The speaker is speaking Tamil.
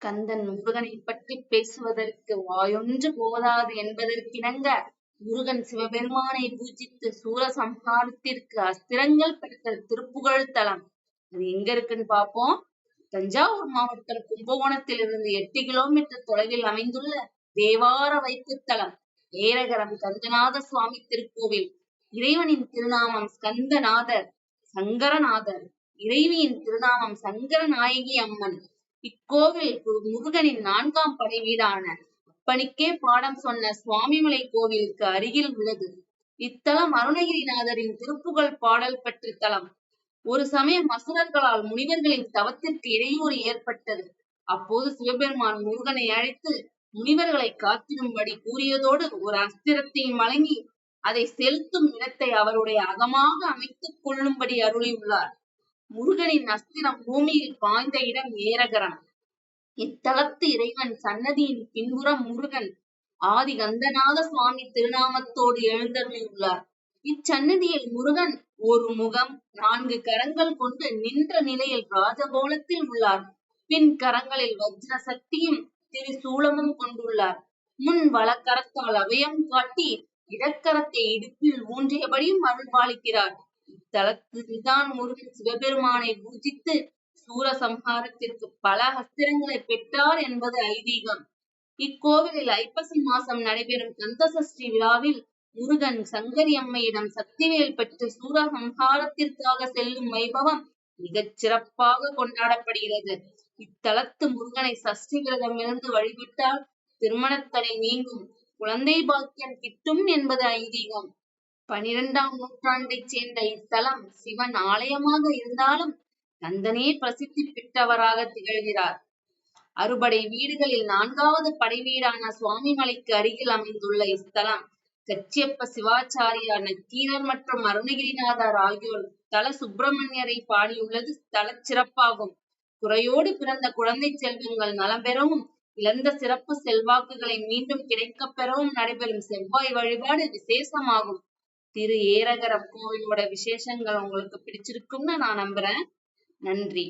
கந்தன் முருகனை பற்றி பேசுவதற்கு வாயொன்று போதாது என்பதற்கிணங்க முருகன் சிவபெருமானை பூஜித்து சூரசம்ஹாரத்திற்கு அஸ்திரங்கள் பெற்ற திருப்புகழ் தலம். அது எங்க இருக்குன்னு பார்ப்போம். தஞ்சாவூர் மாவட்டம் கும்பகோணத்தில் இருந்து 8 கிலோமீட்டர் தொலைவில் அமைந்துள்ள தேவார வைப்புத்தலம் ஏரகரம் கந்தநாத சுவாமி திருக்கோவில். இறைவனின் திருநாமம் ஸ்கந்தநாதர், சங்கரநாதர். இறைவியின் திருநாமம் சங்கரநாயகி அம்மன். இக்கோவில் முருகனின் 4ஆம் படை வீடான அப்பனுக்கே பாடம் சொன்ன சுவாமிமலை கோவிலுக்கு அருகில் உள்ளது. இத்தலம் அருணகிரிநாதரின் திருப்புகழ் பாடல் பெற்ற தலம். ஒரு சமயம் அசுரர்களால் முனிவர்களின் தவத்திற்கு இடையூறு ஏற்பட்டது. அப்போது சிவபெருமான் முருகனை அழைத்து முனிவர்களை காத்திடும்படி கூறியதோடு ஒரு அஸ்திரத்தையும் வழங்கி அதை செலுத்தும் இடத்தை அவருடைய அகமாக அமைத்துக் கொள்ளும்படி அருளியுள்ளார். முருகனின் அஸ்திரம் பூமியில் பாய்ந்த இடம் ஏரகரம். இத்தலத்து இறைவன் சன்னதியின் பின்புறம் முருகன் ஆதி கந்தநாத சுவாமி திருநாமத்தோடு எழுந்தருளியுள்ளார். இச்சன்னதியில் முருகன் ஒரு முகம் 4 கரங்கள் கொண்டு நின்ற நிலையில் ராஜகோலத்தில் உள்ளார். பின் கரங்களில் வஜ்ர சக்தியும் திரிசூலமும் கொண்டுள்ளார். முன் வலக்கரத்தால் அபயம் காட்டி இடக்கரத்தை இடுப்பில் ஊன்றியபடியும் அருள்பாலிக்கிறார். இத்தலத்தில்தான் முருகன் சிவபெருமானை பூஜித்து சூரசம்ஹாரத்திற்கு பல அஸ்திரங்களை பெற்றார் என்பது ஐதீகம். இக்கோவிலில் ஐப்பசி மாசம் நடைபெறும் கந்தசஷ்டி விழாவில் முருகன் சங்கரி அம்மையிடம் சக்திவேல் பெற்று சூரசம்ஹாரத்திற்காக செல்லும் வைபவம் மிகச் சிறப்பாக கொண்டாடப்படுகிறது. இத்தலத்து முருகனை சஷ்டி விரதம் இருந்து வழிபட்டால் திருமணத்தடை நீங்கும், குழந்தை பாக்கியம் கிட்டும் என்பது ஐதீகம். 12ஆம் நூற்றாண்டைச் சேர்ந்த இத்தலம் சிவன் ஆலயமாக இருந்தாலும் கந்தனே பிரசித்தி பெற்றவராக திகழ்கிறார். அறுபடை வீடுகளில் 4வது படை வீடான சுவாமிமலைக்கு அருகில் அமைந்துள்ள இஸ்தலம் கச்சியப்ப சிவாச்சாரியார், நக்கீரர் மற்றும் அருணகிரிநாதர் ஆகியோர் தல சுப்பிரமணியரை பாடியுள்ளது தல சிறப்பாகும். குறையோடு பிறந்த குழந்தை செல்வங்கள் நலம் பெறவும், இழந்த சிறப்பு செல்வாக்குகளை மீண்டும் கிடைக்கப் பெறவும் நடைபெறும் செவ்வாய் வழிபாடு விசேஷமாகும். திரு ஏரகரம் கோவிலோட விசேஷங்கள் உங்களுக்கு பிடிச்சிருக்கும்னு நான் நம்புறேன். நன்றி.